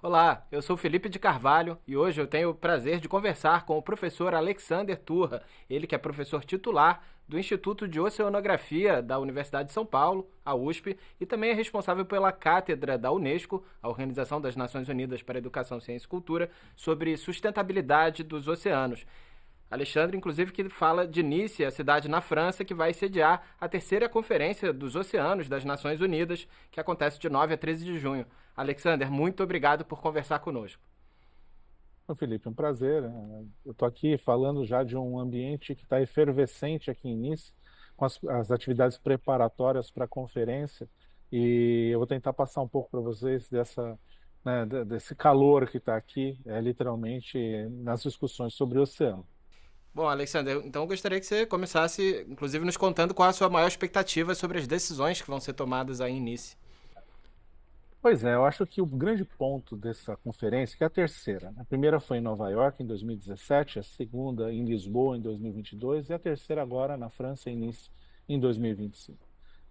Olá, eu sou Felipe de Carvalho e hoje eu tenho o prazer de conversar com o professor Alexander Turra, ele que é professor titular do Instituto de Oceanografia da Universidade de São Paulo, a USP, e também é responsável pela cátedra da Unesco, a Organização das Nações Unidas para a Educação, Ciência e Cultura, sobre sustentabilidade dos oceanos. Alexandre, inclusive, que fala de Nice, a cidade na França, que vai sediar a terceira Conferência dos Oceanos das Nações Unidas, que acontece de 9 a 13 de junho. Alexander, muito obrigado por conversar conosco. Ô, Felipe, um prazer. Eu estou aqui falando já de um ambiente que está efervescente aqui em Nice, com as atividades preparatórias para a conferência, e eu vou tentar passar um pouco para vocês desse calor que está aqui, literalmente, nas discussões sobre o oceano. Bom, Alexander, então eu gostaria que você começasse, inclusive, nos contando qual a sua maior expectativa sobre as decisões que vão ser tomadas aí em Nice. Pois é, eu acho que o grande ponto dessa conferência, que é a terceira, né? A primeira foi em Nova York em 2017, a segunda em Lisboa em 2022 e a terceira agora na França, em Nice, em 2025.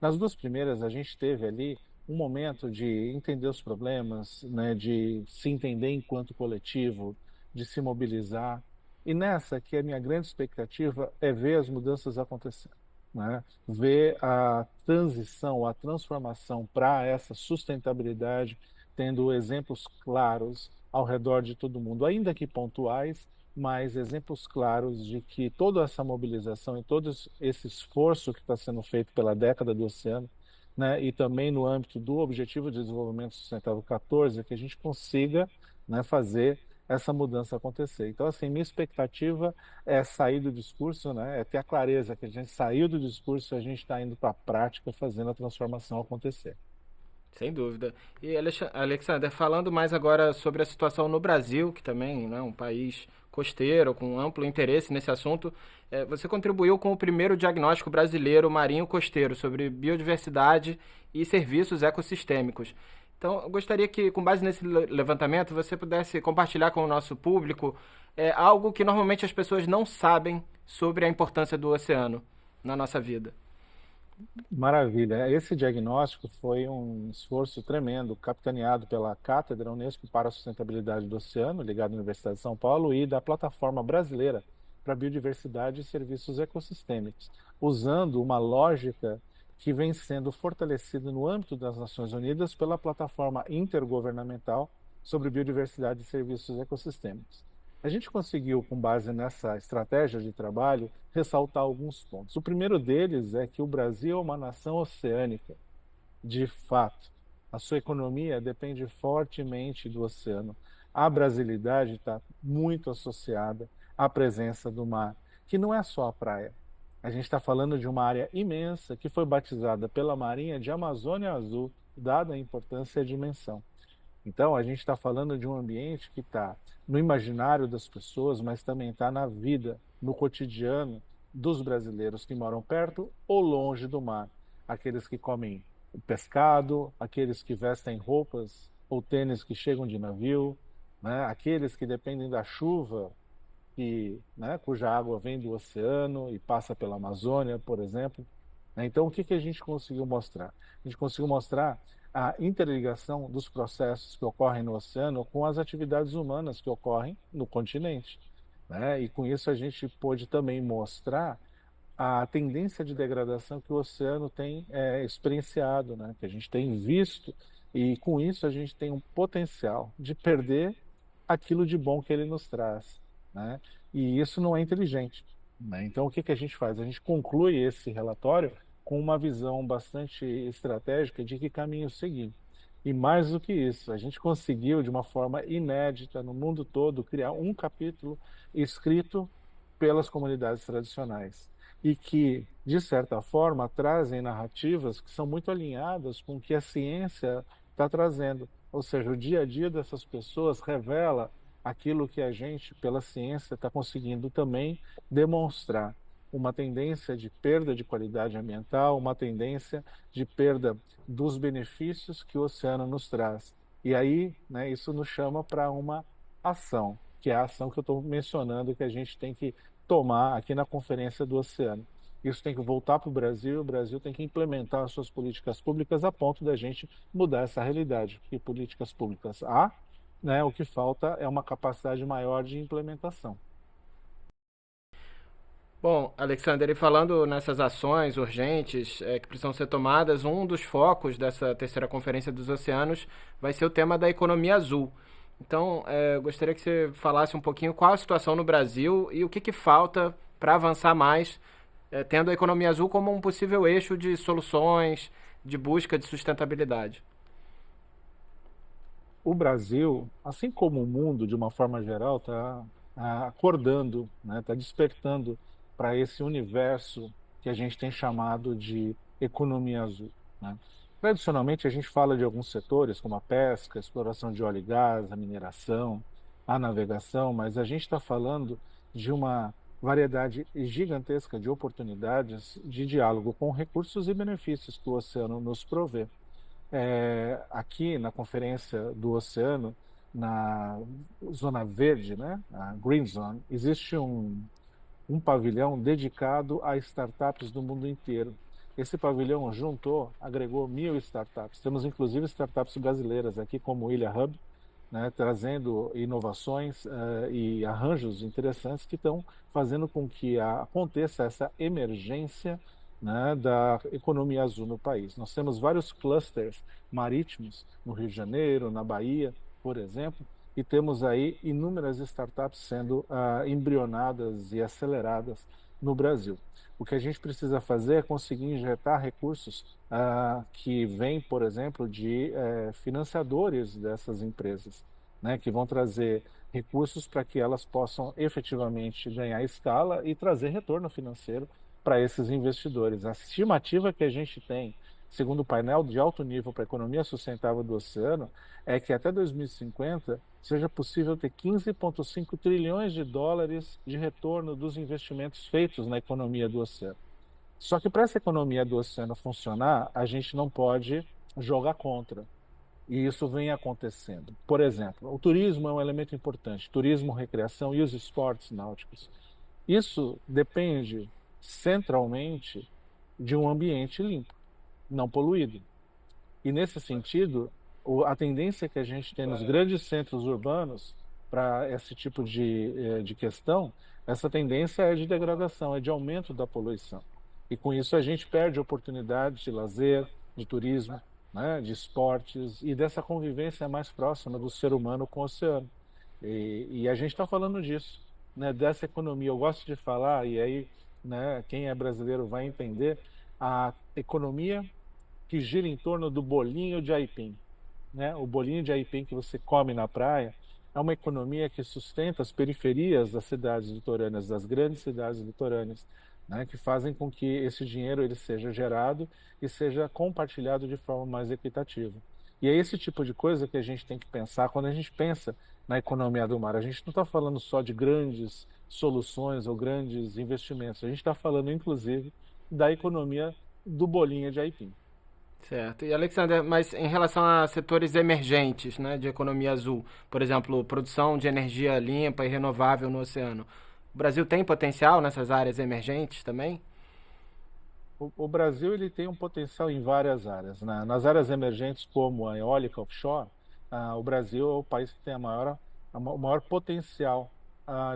Nas duas primeiras, a gente teve ali um momento de entender os problemas, né, de se entender enquanto coletivo, de se mobilizar. E nessa, que é a minha grande expectativa, é ver as mudanças acontecendo, né? Ver a transição, a transformação para essa sustentabilidade, tendo exemplos claros ao redor de todo mundo, ainda que pontuais, mas exemplos claros de que toda essa mobilização e todo esse esforço que está sendo feito pela década do oceano, né, e também no âmbito do Objetivo de Desenvolvimento Sustentável 14, que a gente consiga, né, fazer essa mudança acontecer. Então, assim, minha expectativa é sair do discurso, né, é ter a clareza que a gente saiu do discurso e a gente está indo para a prática, fazendo a transformação acontecer. Sem dúvida. E, Alexander, falando mais agora sobre a situação no Brasil, que também é um país costeiro, com amplo interesse nesse assunto, você contribuiu com o primeiro diagnóstico brasileiro marinho-costeiro sobre biodiversidade e serviços ecossistêmicos. Então, eu gostaria que, com base nesse levantamento, você pudesse compartilhar com o nosso público algo que normalmente as pessoas não sabem sobre a importância do oceano na nossa vida. Maravilha. Esse diagnóstico foi um esforço tremendo, capitaneado pela Cátedra Unesco para a Sustentabilidade do Oceano, ligada à Universidade de São Paulo, e da Plataforma Brasileira para Biodiversidade e Serviços Ecossistêmicos, usando uma lógica que vem sendo fortalecida no âmbito das Nações Unidas pela Plataforma Intergovernamental sobre Biodiversidade e Serviços Ecossistêmicos. A gente conseguiu, com base nessa estratégia de trabalho, ressaltar alguns pontos. O primeiro deles é que o Brasil é uma nação oceânica, de fato. A sua economia depende fortemente do oceano. A brasilidade está muito associada à presença do mar, que não é só a praia. A gente está falando de uma área imensa que foi batizada pela Marinha de Amazônia Azul, dada a importância e a dimensão. Então, a gente está falando de um ambiente que está no imaginário das pessoas, mas também está na vida, no cotidiano dos brasileiros que moram perto ou longe do mar. Aqueles que comem o pescado, aqueles que vestem roupas ou tênis que chegam de navio, né? Aqueles que dependem da chuva, né, cuja água vem do oceano e passa pela Amazônia, por exemplo. Né? Então, o que a gente conseguiu mostrar? A gente conseguiu mostrar a interligação dos processos que ocorrem no oceano com as atividades humanas que ocorrem no continente. Né? E com isso a gente pôde também mostrar a tendência de degradação que o oceano tem experienciado, né? Que a gente tem visto, e com isso a gente tem um potencial de perder aquilo de bom que ele nos traz. Né? E isso não é inteligente. Né? Então, o que a gente faz? A gente conclui esse relatório com uma visão bastante estratégica de que caminho seguir. E mais do que isso, a gente conseguiu, de uma forma inédita no mundo todo, criar um capítulo escrito pelas comunidades tradicionais e que, de certa forma, trazem narrativas que são muito alinhadas com o que a ciência está trazendo. Ou seja, o dia a dia dessas pessoas revela aquilo que a gente, pela ciência, está conseguindo também demonstrar. Uma tendência de perda de qualidade ambiental, uma tendência de perda dos benefícios que o oceano nos traz. E aí, né, isso nos chama para uma ação, que é a ação que eu estou mencionando que a gente tem que tomar aqui na Conferência do Oceano. Isso tem que voltar para o Brasil tem que implementar as suas políticas públicas a ponto da gente mudar essa realidade, porque políticas públicas há, né? O que falta é uma capacidade maior de implementação. Bom, Alexander, e falando nessas ações urgentes que precisam ser tomadas, um dos focos dessa terceira conferência dos oceanos vai ser o tema da economia azul. Então, eu gostaria que você falasse um pouquinho qual a situação no Brasil e o que falta para avançar mais, tendo a economia azul como um possível eixo de soluções, de busca de sustentabilidade. O Brasil, assim como o mundo, de uma forma geral, está acordando, né? Está despertando para esse universo que a gente tem chamado de economia azul, né? Tradicionalmente, a gente fala de alguns setores, como a pesca, a exploração de óleo e gás, a mineração, a navegação, mas a gente está falando de uma variedade gigantesca de oportunidades de diálogo com recursos e benefícios que o oceano nos provê. Aqui na Conferência do Oceano, na Zona Verde, né, a Green Zone, existe um pavilhão dedicado a startups do mundo inteiro. Esse pavilhão juntou, agregou 1.000 startups. Temos inclusive startups brasileiras aqui, como o Ilha Hub, né, trazendo inovações e arranjos interessantes que estão fazendo com que aconteça essa emergência, né, da economia azul no país. Nós temos vários clusters marítimos no Rio de Janeiro, na Bahia, por exemplo, e temos aí inúmeras startups sendo embrionadas e aceleradas no Brasil. O que a gente precisa fazer é conseguir injetar recursos que vêm, por exemplo, de financiadores dessas empresas, né, que vão trazer recursos para que elas possam efetivamente ganhar escala e trazer retorno financeiro para esses investidores. A estimativa que a gente tem, segundo o painel de alto nível para a economia sustentável do oceano, é que até 2050 seja possível ter 15,5 trilhões de dólares de retorno dos investimentos feitos na economia do oceano. Só que para essa economia do oceano funcionar, a gente não pode jogar contra. E isso vem acontecendo. Por exemplo, o turismo é um elemento importante, turismo, recreação e os esportes náuticos. Isso depende centralmente de um ambiente limpo, não poluído. E nesse sentido, a tendência que a gente tem nos grandes centros urbanos para esse tipo de questão, essa tendência é de degradação, é de aumento da poluição. E com isso a gente perde oportunidades de lazer, de turismo, né, de esportes e dessa convivência mais próxima do ser humano com o oceano. E a gente está falando disso, né, dessa economia. Eu gosto de falar, e aí, né, quem é brasileiro vai entender, a economia que gira em torno do bolinho de aipim, né? O bolinho de aipim que você come na praia é uma economia que sustenta as periferias das cidades litorâneas, das grandes cidades litorâneas, né? Que fazem com que esse dinheiro ele seja gerado e seja compartilhado de forma mais equitativa. E é esse tipo de coisa que a gente tem que pensar quando a gente pensa na economia do mar. A gente não está falando só de grandes soluções ou grandes investimentos. A gente está falando, inclusive, da economia do bolinho de aipim. Certo. E Alexander, mas em relação a setores emergentes, né, de economia azul, por exemplo, produção de energia limpa e renovável no oceano, o Brasil tem potencial nessas áreas emergentes também? O Brasil ele tem um potencial em várias áreas, né? Nas áreas emergentes, como a eólica offshore, o Brasil é o país que tem o maior potencial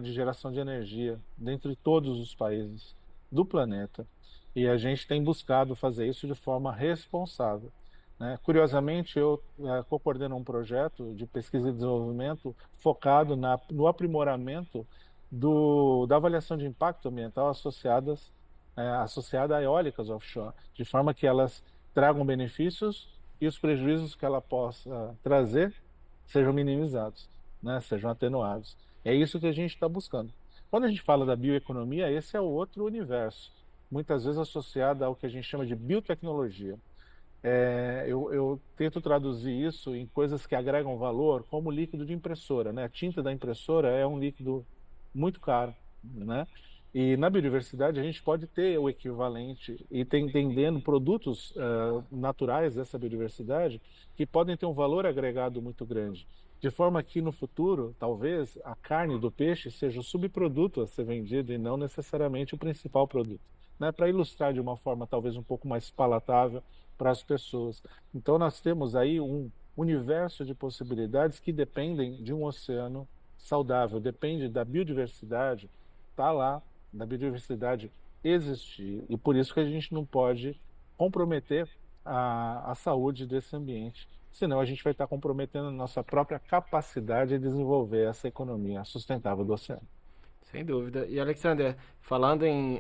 de geração de energia dentre todos os países do planeta. E a gente tem buscado fazer isso de forma responsável, né? Curiosamente, eu coordeno um projeto de pesquisa e desenvolvimento focado no aprimoramento da avaliação de impacto ambiental associada a eólicas offshore, de forma que elas tragam benefícios e os prejuízos que ela possa trazer sejam minimizados, né? Sejam atenuados. É isso que a gente está buscando. Quando a gente fala da bioeconomia, esse é o outro universo, muitas vezes associado ao que a gente chama de biotecnologia. Eu tento traduzir isso em coisas que agregam valor, como o líquido de impressora, né? A tinta da impressora é um líquido muito caro, né? E na biodiversidade a gente pode ter o equivalente e entendendo produtos naturais dessa biodiversidade que podem ter um valor agregado muito grande. De forma que no futuro, talvez, a carne do peixe seja o subproduto a ser vendido e não necessariamente o principal produto, né? Para ilustrar de uma forma talvez um pouco mais palatável para as pessoas. Então nós temos aí universo de possibilidades que dependem de um oceano saudável, depende da biodiversidade, tá lá, da biodiversidade existir. E por isso que a gente não pode comprometer a saúde desse ambiente, senão a gente vai estar comprometendo a nossa própria capacidade de desenvolver essa economia sustentável do oceano. Sem dúvida. E Alexander, falando em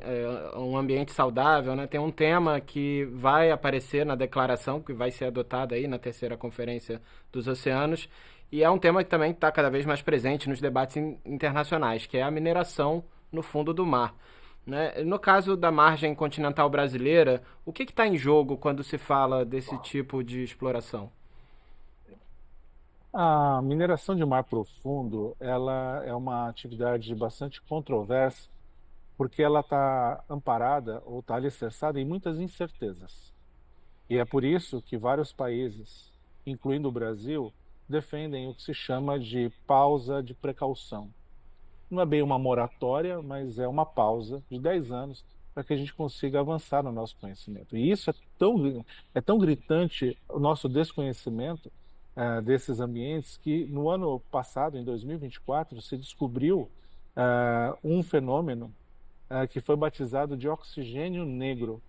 um ambiente saudável, né, tem um tema que vai aparecer na declaração que vai ser adotada aí na terceira conferência dos oceanos, e é um tema que também está cada vez mais presente nos debates internacionais, que é a mineração no fundo do mar. Né? No caso da margem continental brasileira, o que está em jogo quando se fala desse tipo de exploração? A mineração de mar profundo, ela é uma atividade bastante controversa, porque ela está amparada ou está alicerçada em muitas incertezas. E é por isso que vários países, incluindo o Brasil, defendem o que se chama de pausa de precaução. Não é bem uma moratória, mas é uma pausa de 10 anos para que a gente consiga avançar no nosso conhecimento. E isso é tão gritante o nosso desconhecimento desses ambientes que no ano passado, em 2024, se descobriu um fenômeno que foi batizado de oxigênio negro,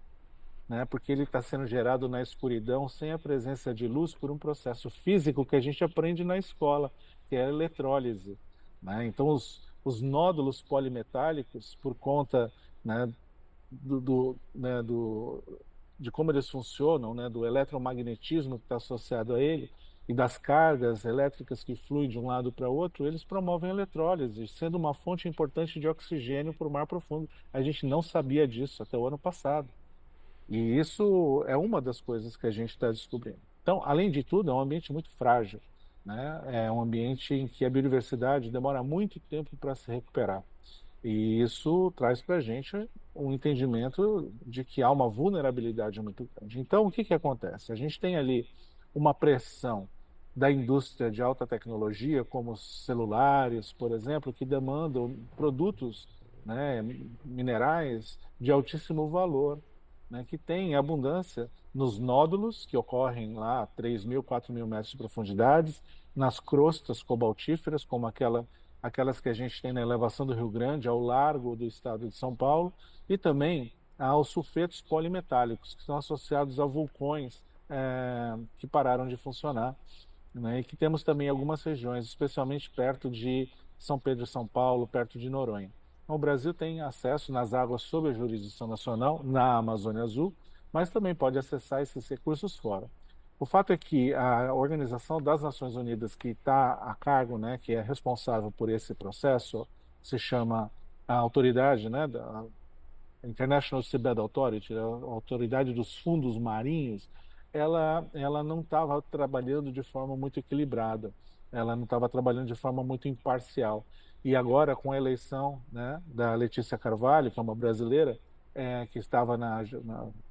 né? Porque ele está sendo gerado na escuridão sem a presença de luz por um processo físico que a gente aprende na escola, que é a eletrólise, né? Então, os nódulos polimetálicos, por conta, né, de como eles funcionam, né, do eletromagnetismo que está associado a ele e das cargas elétricas que fluem de um lado para o outro, eles promovem a eletrólise, sendo uma fonte importante de oxigênio para o mar profundo. A gente não sabia disso até o ano passado. E isso é uma das coisas que a gente está descobrindo. Então, além de tudo, é um ambiente muito frágil, né? É um ambiente em que a biodiversidade demora muito tempo para se recuperar. E isso traz para a gente um entendimento de que há uma vulnerabilidade muito grande. Então, o que que acontece? A gente tem ali uma pressão da indústria de alta tecnologia, como os celulares, por exemplo, que demandam produtos, né, minerais de altíssimo valor, né, que têm abundância nos nódulos, que ocorrem lá a 3.000, 4.000 metros de profundidade, nas crostas cobaltíferas, como aquelas que a gente tem na elevação do Rio Grande, ao largo do estado de São Paulo, e também aos sulfetos polimetálicos, que são associados a vulcões que pararam de funcionar, né? E que temos também algumas regiões, especialmente perto de São Pedro e São Paulo, perto de Noronha. Então, o Brasil tem acesso nas águas sob a jurisdição nacional, na Amazônia Azul, mas também pode acessar esses recursos fora. O fato é que a Organização das Nações Unidas, que está a cargo, né, que é responsável por esse processo, se chama a autoridade, né, da International Seabed Authority, a autoridade dos fundos marinhos, ela não estava trabalhando de forma muito equilibrada, ela não estava trabalhando de forma muito imparcial. E agora, com a eleição, né, da Letícia Carvalho, que é uma brasileira, que estava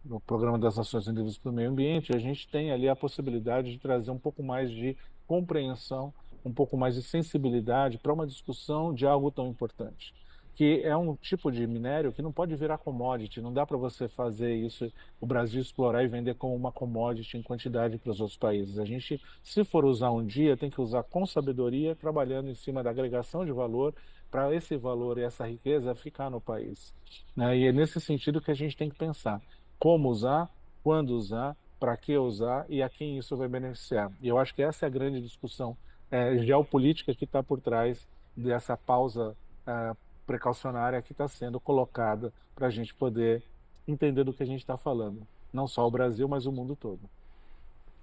no Programa das Nações Unidas para o Meio Ambiente, a gente tem ali a possibilidade de trazer um pouco mais de compreensão, um pouco mais de sensibilidade para uma discussão de algo tão importante, que é um tipo de minério que não pode virar commodity, não dá para você fazer isso, o Brasil explorar e vender como uma commodity em quantidade para os outros países. A gente, se for usar um dia, tem que usar com sabedoria, trabalhando em cima da agregação de valor, para esse valor e essa riqueza ficar no país, né? E é nesse sentido que a gente tem que pensar como usar, quando usar, para que usar e a quem isso vai beneficiar. E eu acho que essa é a grande discussão geopolítica que está por trás dessa pausa eh, precaucionária que está sendo colocada para a gente poder entender do que a gente está falando. Não só o Brasil, mas o mundo todo.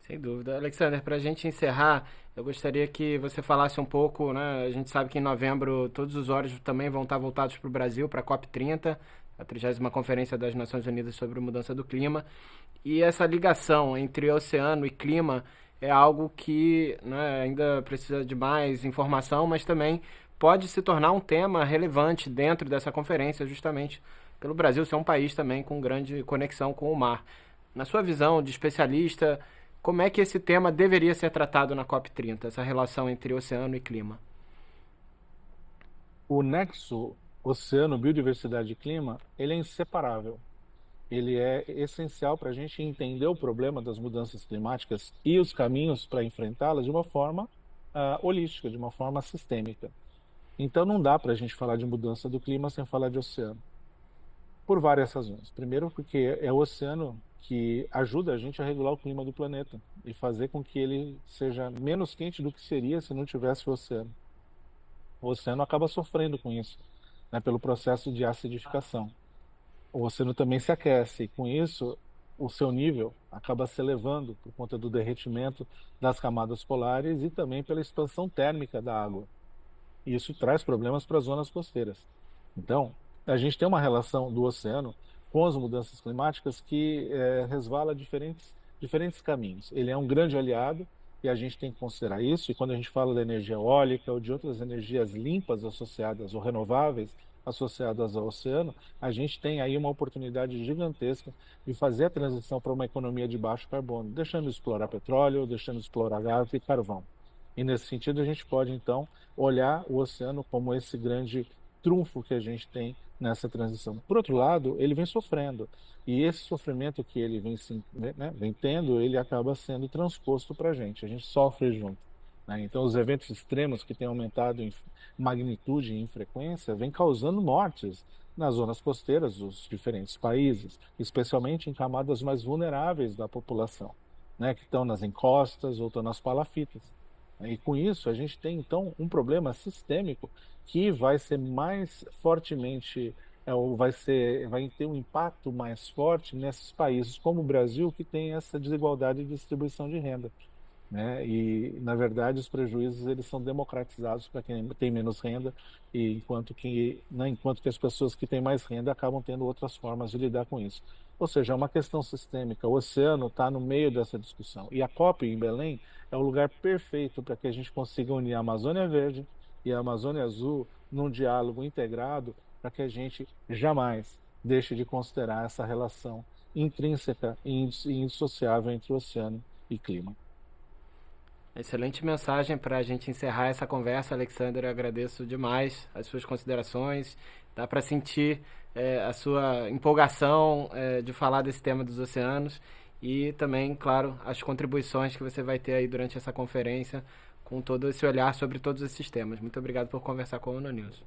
Sem dúvida. Alexander, para a gente encerrar, eu gostaria que você falasse um pouco, né? A gente sabe que em novembro todos os olhos também vão estar voltados para o Brasil, para a COP30, a 30ª Conferência das Nações Unidas sobre Mudança do Clima. E essa ligação entre oceano e clima é algo que, né, ainda precisa de mais informação, mas também pode se tornar um tema relevante dentro dessa conferência, justamente pelo Brasil ser um país também com grande conexão com o mar. Na sua visão de especialista, como é que esse tema deveria ser tratado na COP30, essa relação entre oceano e clima? O nexo oceano, biodiversidade e clima, ele é inseparável. ele é essencial para a gente entender o problema das mudanças climáticas e os caminhos para enfrentá-las de uma forma holística, de uma forma sistêmica. Então, não dá para a gente falar de mudança do clima sem falar de oceano, por várias razões. Primeiro, porque é o oceano que ajuda a gente a regular o clima do planeta e fazer com que ele seja menos quente do que seria se não tivesse o oceano. O oceano acaba sofrendo com isso, né, pelo processo de acidificação. O oceano também se aquece e, com isso, o seu nível acaba se elevando por conta do derretimento das camadas polares e também pela expansão térmica da água. E isso traz problemas para as zonas costeiras. Então, a gente tem uma relação do oceano com as mudanças climáticas que resvala diferentes caminhos. Ele é um grande aliado e a gente tem que considerar isso. E quando a gente fala da energia eólica ou de outras energias limpas associadas ou renováveis associadas ao oceano, a gente tem aí uma oportunidade gigantesca de fazer a transição para uma economia de baixo carbono, deixando de explorar petróleo, deixando de explorar gás e carvão. E nesse sentido, a gente pode, então, olhar o oceano como esse grande trunfo que a gente tem nessa transição. Por outro lado, ele vem sofrendo. E esse sofrimento que ele vem, né, vem tendo, ele acaba sendo transposto para a gente. A gente sofre junto. Né? Então, os eventos extremos que têm aumentado em magnitude e em frequência vêm causando mortes nas zonas costeiras dos diferentes países, especialmente em camadas mais vulneráveis da população, né, que estão nas encostas ou estão nas palafitas. E com isso, a gente tem então um problema sistêmico que vai ser mais fortemente, ou vai ter um impacto mais forte nesses países como o Brasil, que tem essa desigualdade de distribuição de renda, né? E na verdade os prejuízos eles são democratizados para quem tem menos renda, e enquanto que as pessoas que têm mais renda acabam tendo outras formas de lidar com isso. Ou seja, é uma questão sistêmica. O oceano está no meio dessa discussão e a COP em Belém é o lugar perfeito para que a gente consiga unir a Amazônia Verde e a Amazônia Azul num diálogo integrado, para que a gente jamais deixe de considerar essa relação intrínseca e indissociável entre o oceano e clima. Excelente mensagem para a gente encerrar essa conversa, Alexander. Eu agradeço demais as suas considerações. Dá para sentir a sua empolgação de falar desse tema dos oceanos e também, claro, as contribuições que você vai ter aí durante essa conferência com todo esse olhar sobre todos esses temas. Muito obrigado por conversar com o ONU News.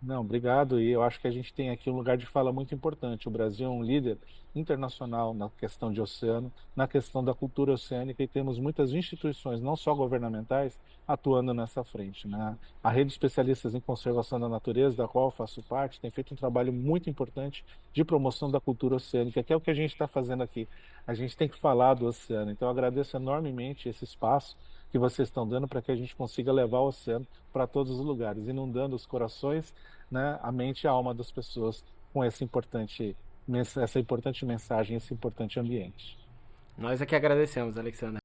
Não, obrigado. E eu acho que a gente tem aqui um lugar de fala muito importante. O Brasil é um líder internacional na questão de oceano, na questão da cultura oceânica, e temos muitas instituições, não só governamentais, atuando nessa frente, né? A Rede de Especialistas em Conservação da Natureza, da qual eu faço parte, tem feito um trabalho muito importante de promoção da cultura oceânica, que é o que a gente está fazendo aqui. A gente tem que falar do oceano. Então, eu agradeço enormemente esse espaço que vocês estão dando para que a gente consiga levar o oceano para todos os lugares, inundando os corações, né, a mente e a alma das pessoas com essa importante mensagem, esse importante ambiente. Nós é que agradecemos, Alexander.